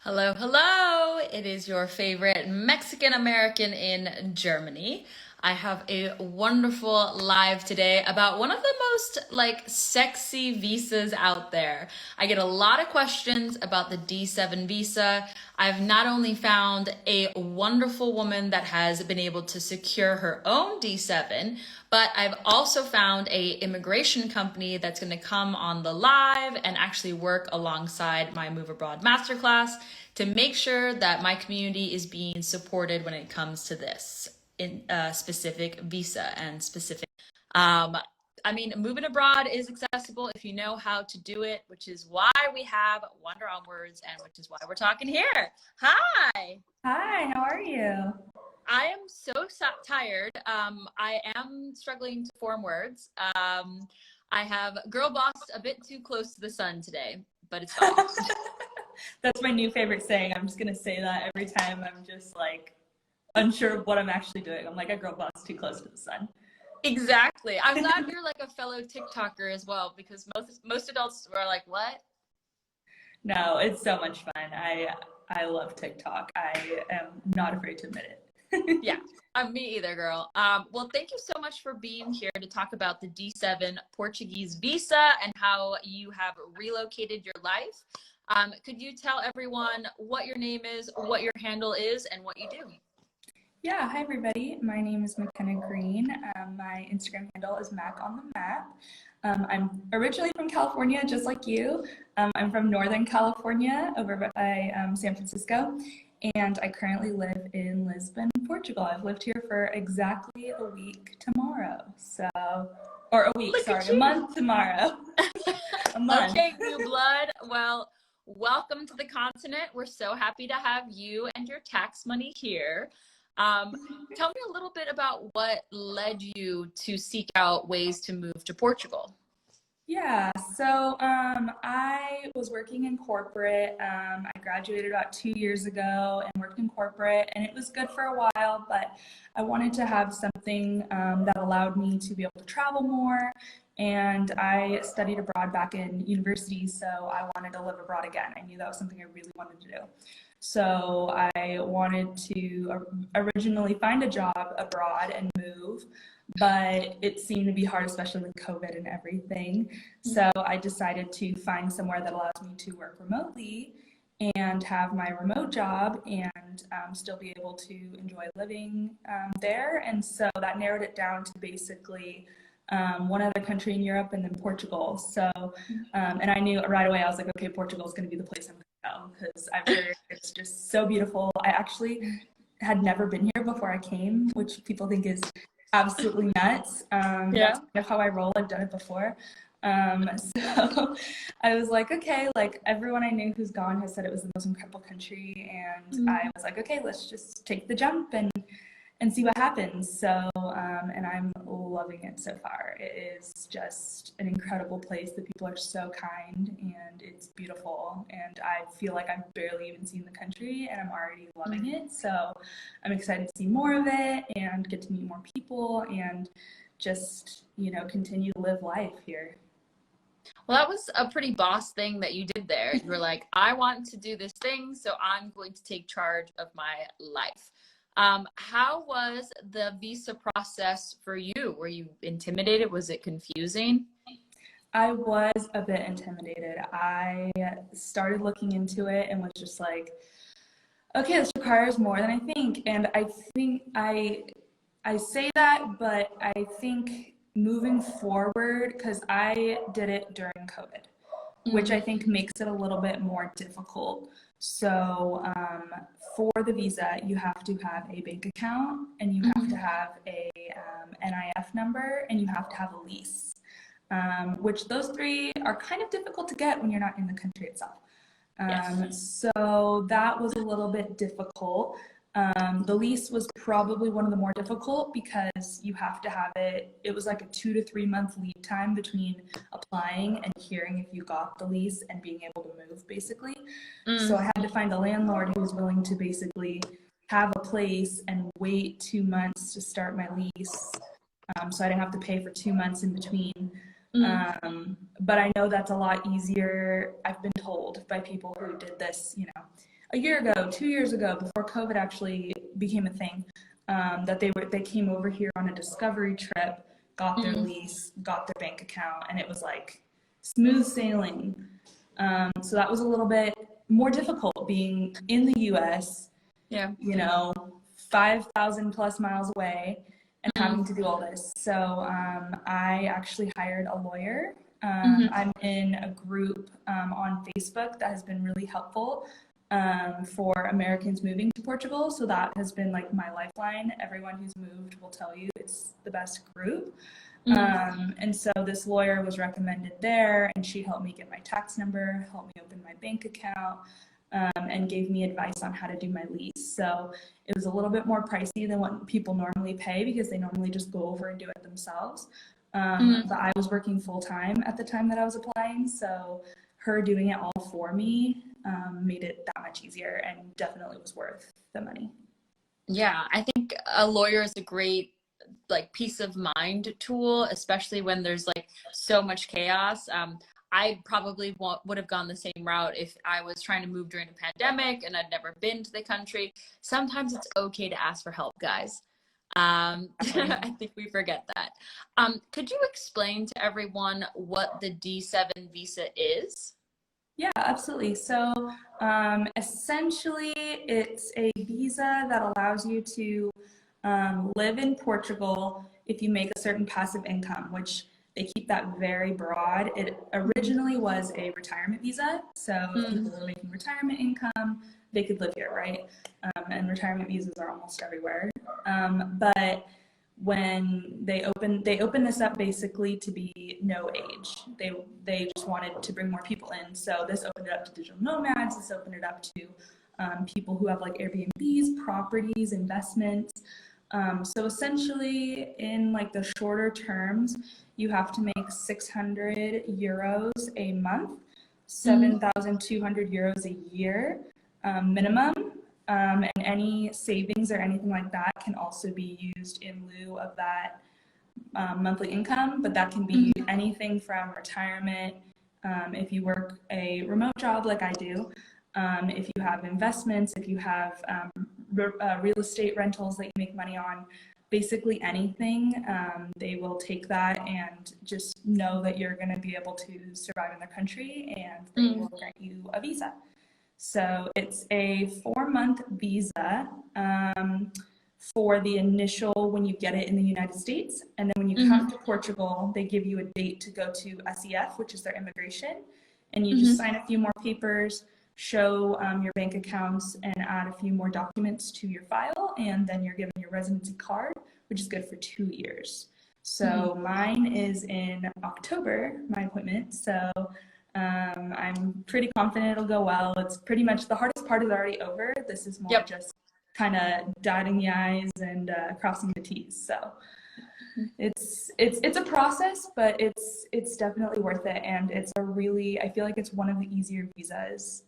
Hello, hello. It is your favorite Mexican American in Germany. I have a wonderful live today about one of the most sexy visas out there. I get a lot of questions about the D7 visa. I've not only found a wonderful woman that has been able to secure her own D7, but I've also found a immigration company that's going to come on the live and actually work alongside my Move Abroad Masterclass to make sure that my community is being supported when it comes to this in specific visa and specific. Um, Moving abroad is accessible if you know how to do it, which is why we have Wander Onwards and which is why we're talking here. Hi. Hi, how are you? I am so tired. I am struggling to form words. I have girl boss a bit too close to the sun today, but it's fine. That's my new favorite saying. I'm just gonna say that every time I'm just unsure of what I'm actually doing. I'm like a girl boss too close to the sun. Exactly. I'm glad you're like a fellow TikToker as well, because most adults were like, "What?" No, it's so much fun. I love TikTok. I am not afraid to admit it. Yeah, me either, girl. Well, thank you so much for being here to talk about the D7 Portuguese visa and how you have relocated your life. Could you tell everyone what your name is, what your handle is, and what you do? Yeah, hi everybody. My name is McKenna Green. My Instagram handle is Mac on the Map. I'm originally from California, just like you. I'm from Northern California, over by San Francisco, and I currently live in Lisbon, Portugal. I've lived here for exactly a week tomorrow. Or a week, sorry, a month tomorrow. A month. Okay, new blood. Well, welcome to the continent. We're so happy to have you and your tax money here. Tell me a little bit about what led you to seek out ways to move to Portugal. Yeah, so I was working in corporate. I graduated about 2 years ago and worked in corporate, and it was good for a while, but I wanted to have something that allowed me to be able to travel more. And I studied abroad back in university, so I wanted to live abroad again. I knew that was something I really wanted to do. So I wanted to originally find a job abroad and move, but it seemed to be hard, especially with COVID and everything. So I decided to find somewhere that allows me to work remotely and have my remote job and still be able to enjoy living there. And so that narrowed it down to basically one other country in Europe and then Portugal. So, and I knew right away, I was like, okay, Portugal is going to be the place I'm going to go because I've heard it's just so beautiful. I actually had never been here before I came, which people think is absolutely nuts. Yeah. That's kind of how I roll. I've done it before. So I was like, okay, like everyone I knew who's gone has said it was the most incredible country. And I was like, okay, let's just take the jump and see what happens. So, and I'm loving it so far. It is just an incredible place. The people are so kind and it's beautiful. And I feel like I've barely even seen the country and I'm already loving it. So I'm excited to see more of it and get to meet more people and just, continue to live life here. Well, that was a pretty boss thing that you did there. You were like, I want to do this thing, so I'm going to take charge of my life. How was the visa process for you? Were you intimidated? Was it confusing? I was a bit intimidated. I started looking into it and was just like, okay, this requires more than I think. And I think I say that, but I think moving forward, because I did it during COVID, which I think makes it a little bit more difficult. So for the visa, you have to have a bank account and you have to have a NIF number and you have to have a lease, which those three are kind of difficult to get when you're not in the country itself. So that was a little bit difficult. The lease was probably one of the more difficult because you have to have it. It was like a 2 to 3 month lead time between applying and hearing if you got the lease and being able to move, basically. So I had to find a landlord who was willing to basically have a place and wait 2 months to start my lease. So I didn't have to pay for 2 months in between. But I know that's a lot easier. I've been told by people who did this, a year ago, 2 years ago, before COVID actually became a thing, that they came over here on a discovery trip, got their Mm, lease, got their bank account, and it was like smooth sailing. So that was a little bit more difficult being in the US, yeah. 5,000 plus miles away and Mm, having to do all this. So I actually hired a lawyer. hmm. I'm in a group on Facebook that has been really helpful for Americans moving to Portugal. So that has been like my lifeline. Everyone who's moved will tell you it's the best group. Mm, And so this lawyer was recommended there, and she helped me get my tax number, helped me open my bank account, and gave me advice on how to do my lease. So it was a little bit more pricey than what people normally pay because they normally just go over and do it themselves. mm. But I was working full time at the time that I was applying, so her doing it all for me made it that much easier and definitely was worth the money. Yeah, I think a lawyer is a great like peace of mind tool, especially when there's like so much chaos. I probably would have gone the same route if I was trying to move during a pandemic and I'd never been to the country. Sometimes it's okay to ask for help, guys. I think we forget that. Could you explain to everyone what the D7 visa is? Yeah, absolutely. So essentially, it's a visa that allows you to live in Portugal if you make a certain passive income, which they keep that very broad. It originally was a retirement visa. So if Mm, people were making retirement income, they could live here, right? And retirement visas are almost everywhere. But when they open this up basically to be no age. They just wanted to bring more people in. So this opened it up to digital nomads. This opened it up to people who have like Airbnbs, properties, investments. So essentially, in like the shorter terms, you have to make 600 euros a month, mm, 7,200 euros a year minimum. And any savings or anything like that can also be used in lieu of that monthly income, but that can be mm, anything from retirement, if you work a remote job like I do, if you have investments, if you have real estate rentals that you make money on, basically anything, they will take that and just know that you're going to be able to survive in the country and they will mm, grant you a visa. So it's a 4-month visa for the initial when you get it in the United States. And then when you come mm, to Portugal, they give you a date to go to SEF, which is their immigration. And you just mm, sign a few more papers, show your bank accounts, and add a few more documents to your file. And then you're given your residency card, which is good for 2 years. mm. So mine is in October, my appointment. So I'm pretty confident it'll go well. It's pretty much the hardest part is already over. This is more Yep. just kind of dotting the I's and crossing the T's. So it's a process, but it's definitely worth it, and it's a really I feel like it's one of the easier visas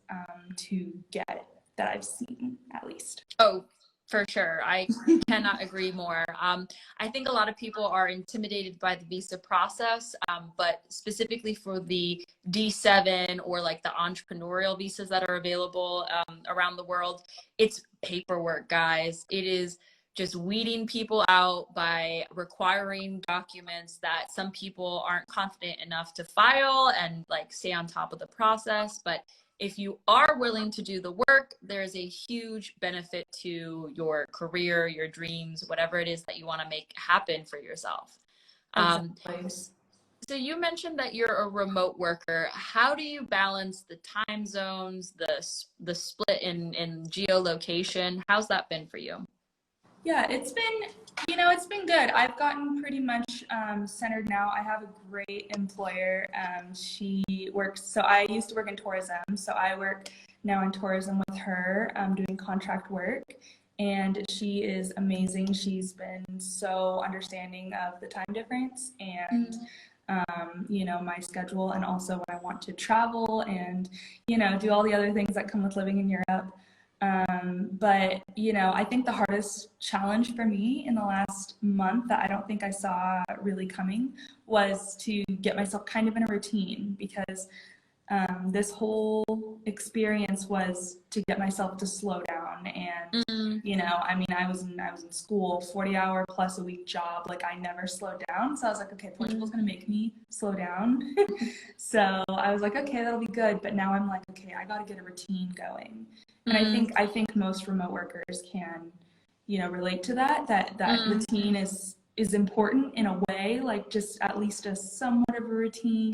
to get that I've seen at least. Oh, for sure. I cannot agree more. I think a lot of people are intimidated by the visa process, but specifically for the D7 or like the entrepreneurial visas that are available around the world, it's paperwork, guys. It is just weeding people out by requiring documents that some people aren't confident enough to file and like stay on top of the process. But if you are willing to do the work, there's a huge benefit to your career, your dreams, whatever it is that you want to make happen for yourself. Um, Exactly. so you mentioned that you're a remote worker. How do you balance the time zones, the split in geolocation? How's that been for you? Yeah, it's been good. I've gotten pretty much centered now. I have a great employer. She works, so I used to work in tourism, so I work now in tourism with her, doing contract work. And she is amazing. She's been so understanding of the time difference and, Mm, my schedule, and also when I want to travel and, do all the other things that come with living in Europe. But I think the hardest challenge for me in the last month that I don't think I saw really coming was to get myself kind of in a routine because This whole experience was to get myself to slow down. And Mm, I mean, I was in school, 40-hour plus a week job. Like, I never slowed down. So I was like, okay, Portugal's mm, gonna make me slow down. So I was like, okay, that'll be good. But now I'm like, okay, I gotta get a routine going. And I mm, think I think most remote workers can, relate to that mm, routine is important in a way, like just at least a somewhat of a routine.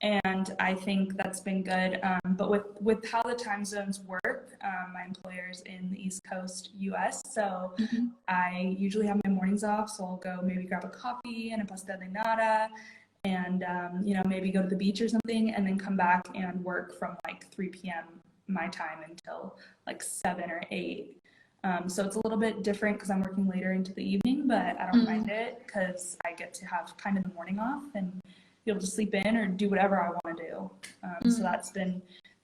And I think that's been good. But with how the time zones work, my employer's in the East Coast, US, so mhm. I usually have my mornings off. So I'll go maybe grab a coffee and a pastel de nata, and maybe go to the beach or something, and then come back and work from like 3 p.m. my time until like 7 or 8. So it's a little bit different because I'm working later into the evening, but I don't mind Mm, it because I get to have kind of the morning off and be able to sleep in or do whatever I want to do. So mm.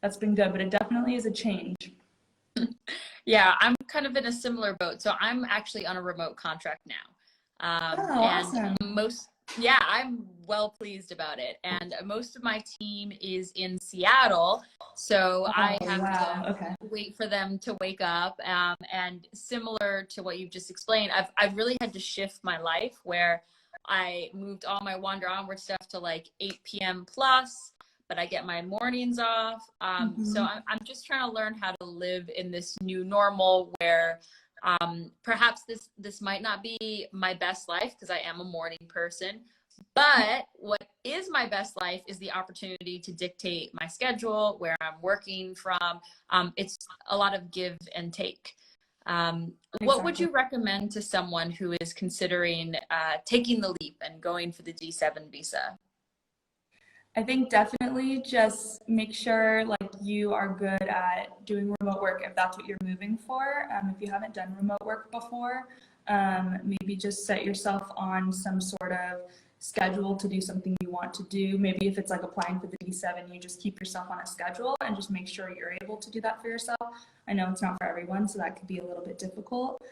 that's been good, but it definitely is a change. Yeah, I'm kind of in a similar boat. So I'm actually on a remote contract now. Oh, And awesome. yeah, I'm well pleased about it. And most of my team is in Seattle. So Oh, I have to wow. Okay. wait for them to wake up. And similar to what you've just explained, I've really had to shift my life where I moved all my Wander Onward stuff to like 8 p.m. plus, but I get my mornings off. So Hmm. I'm just trying to learn how to live in this new normal where perhaps this might not be my best life because I am a morning person. But what is my best life is the opportunity to dictate my schedule, where I'm working from. It's a lot of give and take. What would Exactly. you recommend to someone who is considering taking the leap and going for the D7 visa? I think definitely just make sure like you are good at doing remote work if that's what you're moving for. If you haven't done remote work before, maybe just set yourself on some sort of schedule to do something you want to do. Maybe if it's like applying for the D7, you just keep yourself on a schedule and just make sure you're able to do that for yourself. I know it's not for everyone, so that could be a little bit difficult.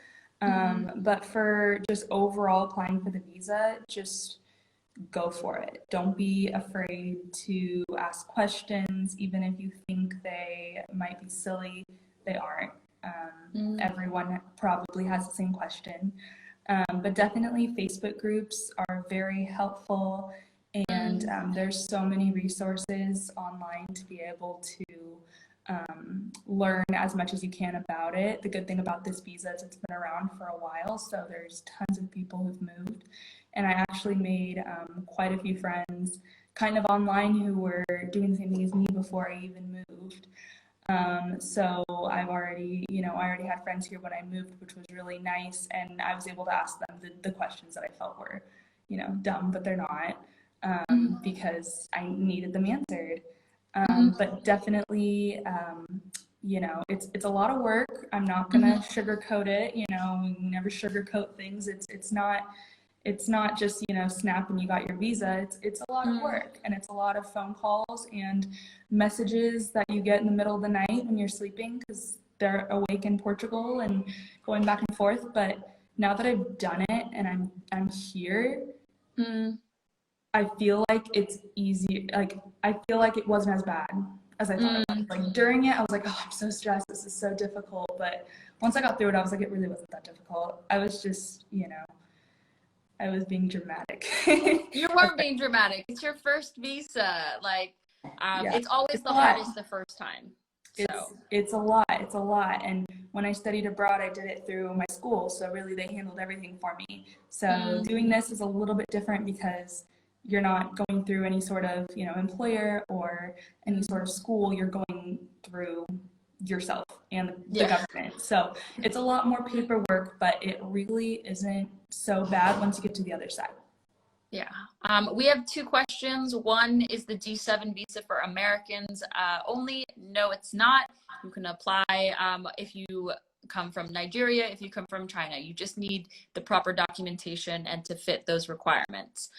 Mm-hmm. But for just overall applying for the visa, just go for it. Don't be afraid to ask questions, even if you think they might be silly. They aren't. Everyone probably has the same question. But definitely, Facebook groups are very helpful, and Mm-hmm. there's so many resources online to be able to learn as much as you can about it. The good thing about this visa is it's been around for a while, so there's tons of people who've moved. And I actually made quite a few friends kind of online who were doing the same thing as me before I even moved. So I already had friends here when I moved, which was really nice. And I was able to ask them the questions that I felt were, dumb, but they're not, because I needed them answered. Mm-hmm. But definitely, it's a lot of work. I'm not Mm-hmm. gonna sugarcoat it. We never sugarcoat things. It's not just snap and you got your visa. It's a lot of Mm-hmm. work, and it's a lot of phone calls and messages that you get in the middle of the night when you're sleeping because they're awake in Portugal and going back and forth. But now that I've done it and I'm here, I feel like it's easy. Like, I feel like it wasn't as bad as I thought it was. Mm-hmm. Like, during it, I was like, oh, I'm so stressed. This is so difficult. But once I got through it, I was like, it really wasn't that difficult. I was just, I was being dramatic. You weren't being dramatic. It's your first visa. Like, Yeah, it's always it's the a lot. hardest the first time. It's So, it's a lot. It's a lot. And when I studied abroad, I did it through my school. So really, they handled everything for me. So mm, doing this is a little bit different because you're not going through any sort of, employer or any sort of school. You're going through yourself and the yeah. government. So it's a lot more paperwork, but it really isn't so bad once you get to the other side. Yeah. We have two questions. One is the D7 visa for Americans only. No, it's not. You can apply if you come from Nigeria, if you come from China. You just need the proper documentation and to fit those requirements.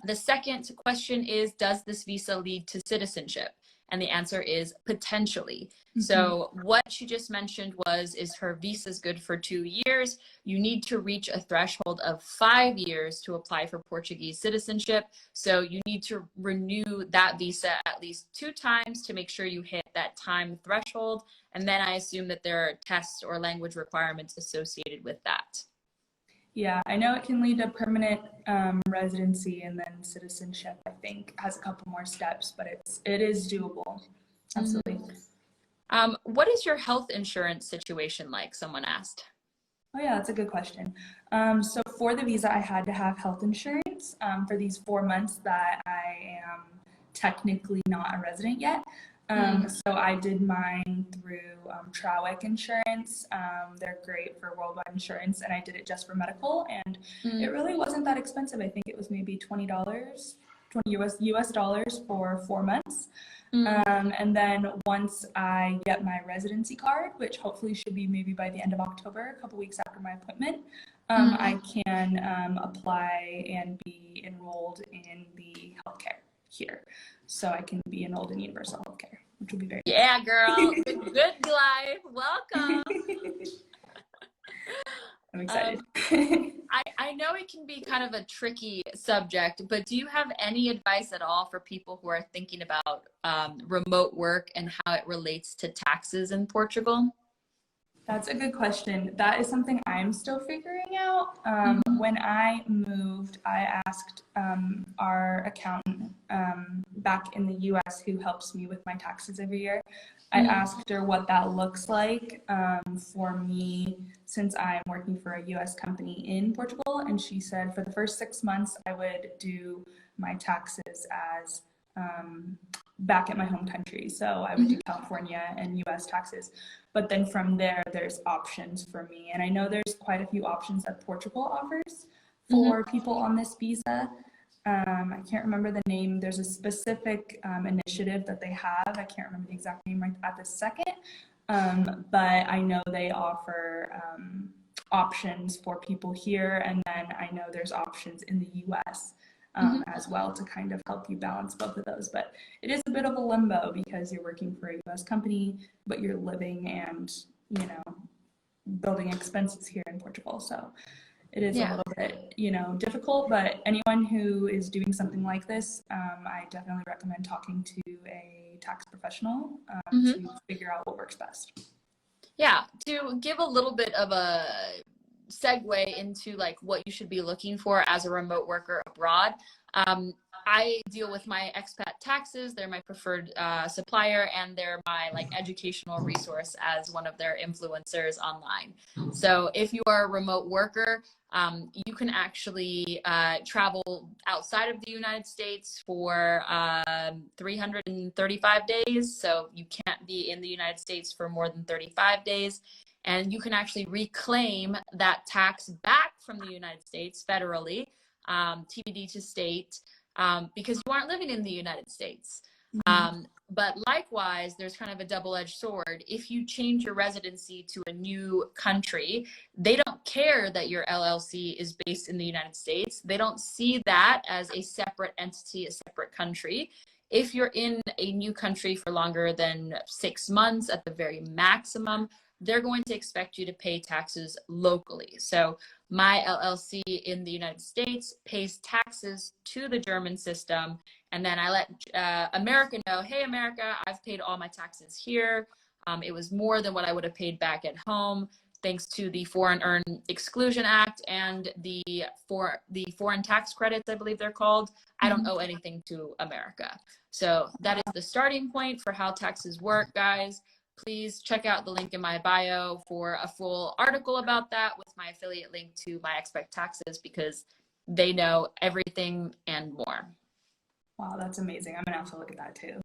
The second question is, does this visa lead to citizenship? And the answer is potentially. So what she just mentioned is her visa's good for 2 years. You need to reach a threshold of 5 years to apply for Portuguese citizenship. So you need to renew that visa at least 2 times to make sure you hit that time threshold. And then I assume that there are tests or language requirements associated with that. Yeah, I know it can lead to permanent residency, and then citizenship, I think, has a couple more steps, but it is doable. Absolutely. What is your health insurance situation like? Someone asked. Oh yeah, that's a good question. So for the visa, I had to have health insurance for these 4 months that I am technically not a resident yet. So I did mine through Trawick Insurance. They're great for worldwide insurance, and I did it just for medical, and it really wasn't that expensive. I think it was maybe $20, 20 US dollars for 4 months. And then once I get my residency card, which hopefully should be maybe by the end of October, a couple weeks after my appointment, I can apply and be enrolled in the healthcare here. So I can be enrolled in universal healthcare, which would be very Yeah, girl. Good life. Welcome. I'm excited. I know it can be kind of a tricky subject, but do you have any advice at all for people who are thinking about remote work and how it relates to taxes in Portugal? That's a good question. That is something I'm still figuring out. When I moved, I asked our accountant back in the US who helps me with my taxes every year. I asked her what that looks like for me since I'm working for a US company in Portugal. And she said for the first 6 months, I would do my taxes as back at my home country. So I would do California and US taxes. But then from there, there's options for me. And I know there's quite a few options that Portugal offers for people on this visa. I can't remember the name. There's a specific initiative that they have. I can't remember the exact name right at this second. But I know they offer options for people here. And then I know there's options in the US as well to kind of help you balance both of those. But it is a bit of a limbo because you're working for a US company, but you're living and, you know, building expenses here in Portugal. So it is a little bit, you know, difficult, but anyone who is doing something like this, I definitely recommend talking to a tax professional to figure out what works best. Yeah, to give a little bit of a segue into like what you should be looking for as a remote worker abroad. I deal with my expat taxes. They're my preferred supplier, and they're my like educational resource as one of their influencers online. So if you are a remote worker, you can actually travel outside of the United States for 335 days. So you can't be in the United States for more than 35 days. And you can actually reclaim that tax back from the United States federally, TBD to state, because you aren't living in the United States. But likewise, there's kind of a double-edged sword. If you change your residency to a new country, they don't care that your LLC is based in the United States. They don't see that as a separate entity, a separate country. If you're in a new country for longer than 6 months at the very maximum, they're going to expect you to pay taxes locally. So my LLC in the United States pays taxes to the German system. And then I let America know, hey, America, I've paid all my taxes here. It was more than what I would have paid back at home, thanks to the Foreign Earned Exclusion Act and the foreign tax credits, I believe they're called. I don't owe anything to America. So that is the starting point for how taxes work, guys. Please check out the link in my bio for a full article about that with my affiliate link to my Expat taxes, because they know everything and more. Wow, that's amazing. I'm gonna have to look at that too.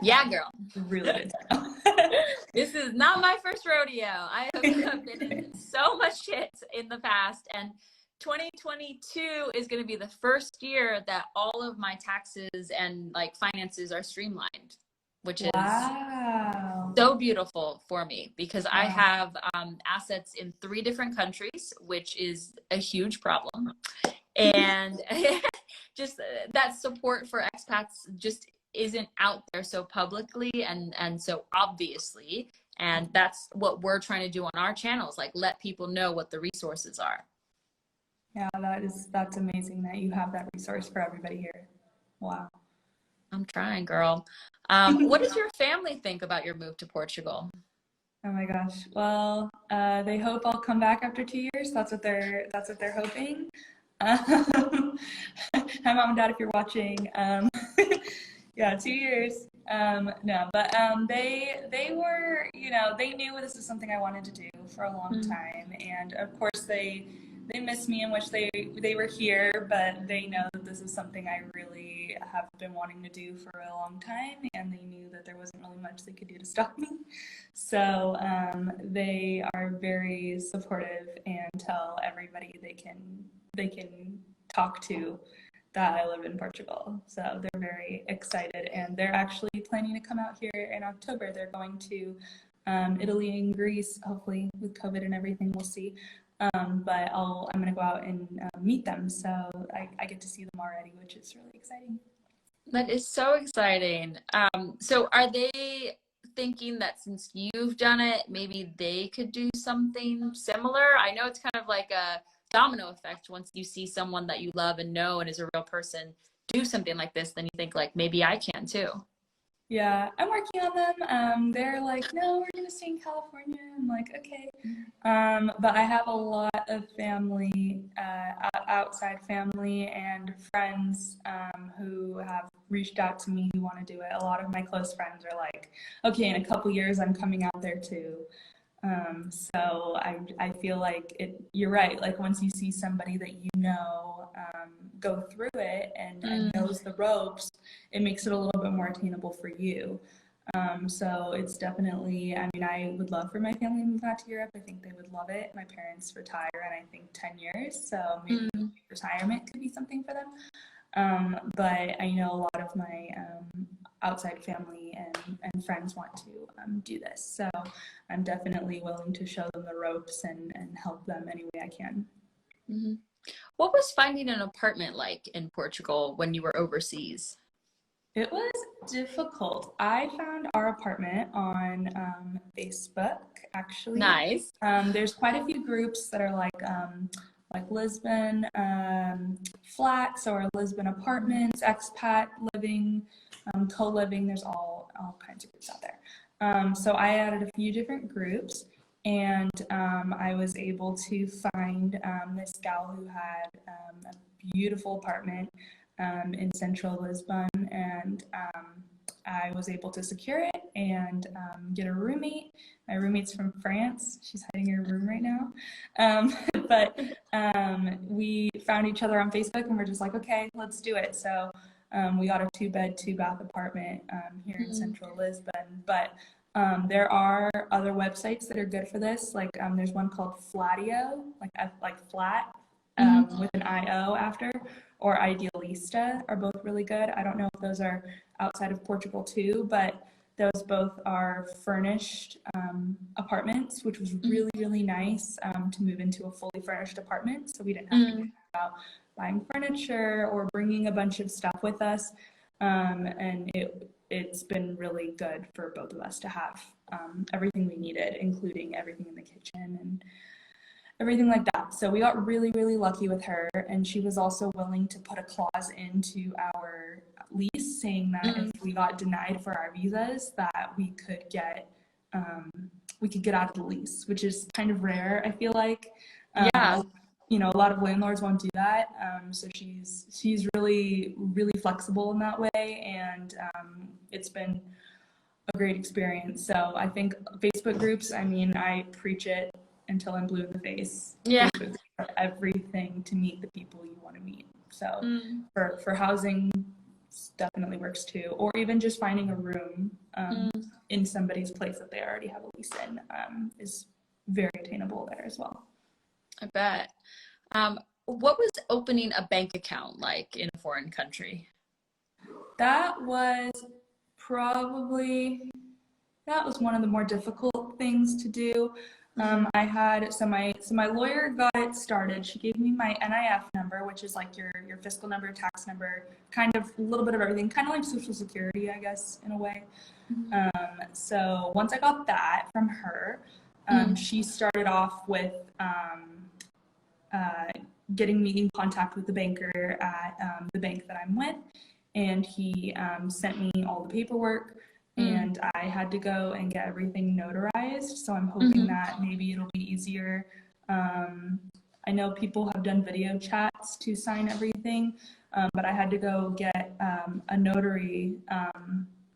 Yeah, girl. Really good to know. This is not my first rodeo. I have been in so much shit in the past, and 2022 is going to be the first year that all of my taxes and like finances are streamlined, which is so beautiful for me, because I have assets in 3 different countries, which is a huge problem. And just that support for expats just isn't out there so publicly and so obviously. And that's what we're trying to do on our channels, like let people know what the resources are. Yeah, that's amazing that you have that resource for everybody here. Wow. I'm trying, girl. What does your family think about your move to Portugal? Oh my gosh. Well, they hope I'll come back after 2 years. That's what they're hoping. Um, Hi, mom and dad, if you're watching. Yeah, 2 years. No, but they were, they knew this is something I wanted to do for a long time, and of course they miss me and wish they were here, but they know that this is something I really have been wanting to do for a long time, and they knew that there wasn't really much they could do to stop me. So they are very supportive and tell everybody they can talk to that I live in Portugal. So they're very excited, and they're actually planning to come out here in October. They're going to Italy and Greece, hopefully with COVID and everything, we'll see. But I'm going to go out and meet them. So I get to see them already, which is really exciting. That is so exciting. So are they thinking that since you've done it, maybe they could do something similar? I know it's kind of like a domino effect. Once you see someone that you love and know and is a real person do something like this, then you think like maybe I can too. Yeah, I'm working on them. They're like, no, we're gonna stay in California. I'm like, okay. But I have a lot of family, outside family and friends, who have reached out to me who want to do it. A lot of my close friends are like, okay, in a couple years, I'm coming out there too. So I feel like you're right. Like once you see somebody that go through it and knows the ropes, it makes it a little bit more attainable for you. So it's definitely, I mean, I would love for my family to move out to Europe. I think they would love it. My parents retire in, I think, 10 years. So maybe retirement could be something for them. But I know a lot of my outside family and friends want to do this. So I'm definitely willing to show them the ropes and help them any way I can. Mm-hmm. What was finding an apartment like in Portugal when you were overseas? It was difficult. I found our apartment on Facebook, actually. Nice. There's quite a few groups that are like Lisbon flats or Lisbon apartments, expat living, co-living. There's all kinds of groups out there. So I added a few different groups, and I was able to find this gal who had a beautiful apartment in central Lisbon, and I was able to secure it and get a roommate. My roommate's from France. She's hiding in her room right now. But we found each other on Facebook and we're just like, okay, let's do it. So we got a 2-bed, 2-bath apartment here in central Lisbon. But there are other websites that are good for this. Like there's one called Flatio, like flat with an IO after, or Idealista are both really good. I don't know if those are outside of Portugal too, but those both are furnished apartments, which was really, really nice to move into a fully furnished apartment. So we didn't have to think about buying furniture or bringing a bunch of stuff with us. And it's been really good for both of us to have everything we needed, including everything in the kitchen and everything like that. So we got really, really lucky with her, and she was also willing to put a clause into our lease saying that if we got denied for our visas, that we could get out of the lease, which is kind of rare, I feel like. Yeah. A lot of landlords won't do that. So she's really, really flexible in that way, and it's been a great experience. So I think Facebook groups, I mean, I preach it until I'm blue in the face. Yeah. Facebook for everything to meet the people you want to meet. So for housing, definitely works too. Or even just finding a room in somebody's place that they already have a lease in is very attainable there as well. I bet. What was opening a bank account like in a foreign country? That was one of the more difficult things to do. So my lawyer got it started. She gave me my NIF number, which is like your fiscal number, tax number, kind of a little bit of everything, kind of like Social Security, I guess, in a way. So once I got that from her, she started off with getting me in contact with the banker at the bank that I'm with, and he sent me all the paperwork, and I had to go and get everything notarized. So I'm hoping that maybe it'll be easier. I know people have done video chats to sign everything, but I had to go get a notary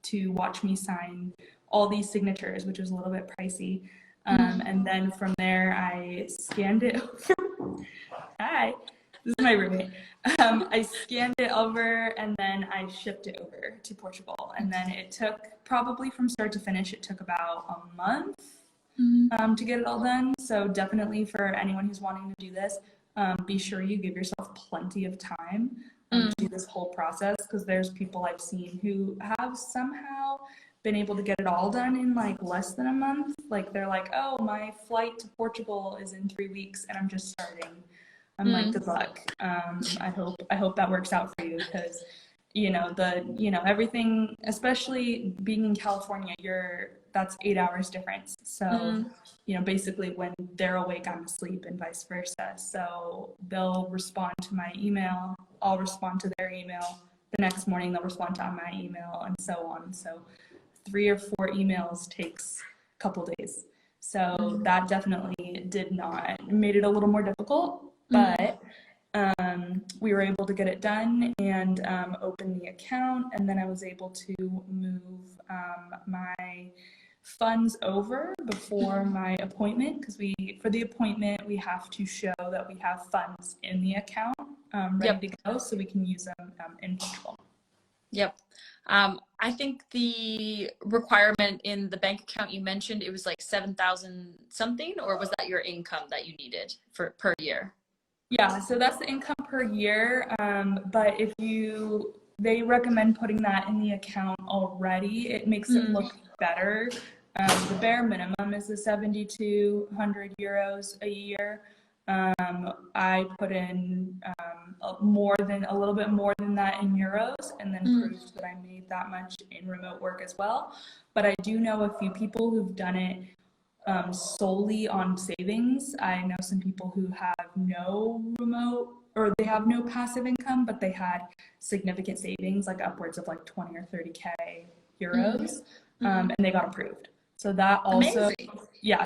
to watch me sign all these signatures, which was a little bit pricey. And then from there, I scanned it over. Hi, this is my roommate. I scanned it over and then I shipped it over to Portugal. And then it took, probably from start to finish, it took about a month to get it all done. So definitely for anyone who's wanting to do this, be sure you give yourself plenty of time to do this whole process, because there's people I've seen who have somehow been able to get it all done in like less than a month. Like they're like, oh, my flight to Portugal is in 3 weeks and I'm just starting. I'm like, good luck. I hope that works out for you, because everything, especially being in California, that's 8 hours difference. So basically when they're awake, I'm asleep, and vice versa. So they'll respond to my email, I'll respond to their email. The next morning they'll respond to my email, and so on. So 3 or 4 emails takes a couple days. So that definitely made it a little more difficult, but we were able to get it done and open the account, and then I was able to move my funds over before my appointment, because for the appointment we have to show that we have funds in the account ready to go, so we can use them in Portugal. Yep. I think the requirement in the bank account you mentioned, it was like 7,000 something, or was that your income that you needed per year? Yeah, so that's the income per year. But they recommend putting that in the account already. It makes it look better. The bare minimum is the 7,200 euros a year. I put in a little bit more than that in euros, and then proved that I made that much in remote work as well. But I do know a few people who've done it solely on savings. I know some people who have no remote, or they have no passive income, but they had significant savings, like upwards of like 20 or 30K euros, and they got approved. So that also,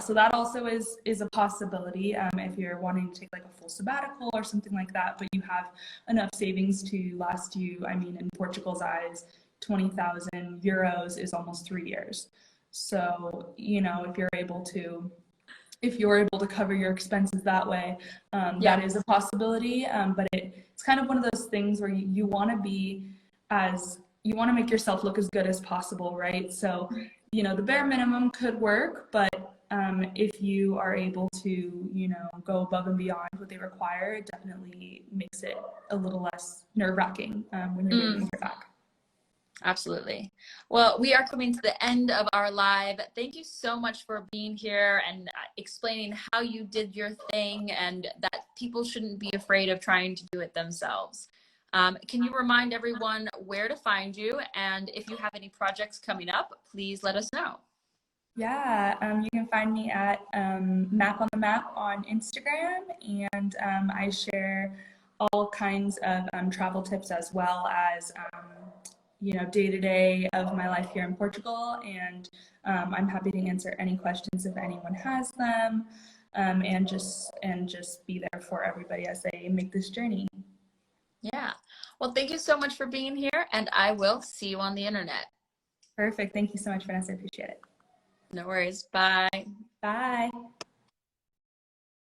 so that also is a possibility if you're wanting to take like a full sabbatical or something like that, but you have enough savings to last you, I mean, in Portugal's eyes, 20,000 euros is almost 3 years. So, if you're able to cover your expenses that way, that is a possibility. But it's kind of one of those things where you want to make yourself look as good as possible, right? So, the bare minimum could work, but if you are able to, go above and beyond what they require, it definitely makes it a little less nerve-wracking when you're waiting to hear back. Absolutely. Well, we are coming to the end of our live. Thank you so much for being here and explaining how you did your thing, and that people shouldn't be afraid of trying to do it themselves. Can you remind everyone where to find you, and if you have any projects coming up, please let us know. Yeah, you can find me at Map on the Map on Instagram, and I share all kinds of travel tips, as well as day-to-day of my life here in Portugal, and I'm happy to answer any questions if anyone has them, and just be there for everybody as they make this journey. Yeah. Well, thank you so much for being here, and I will see you on the internet. Perfect. Thank you so much, Vanessa. I appreciate it. No worries. Bye. Bye.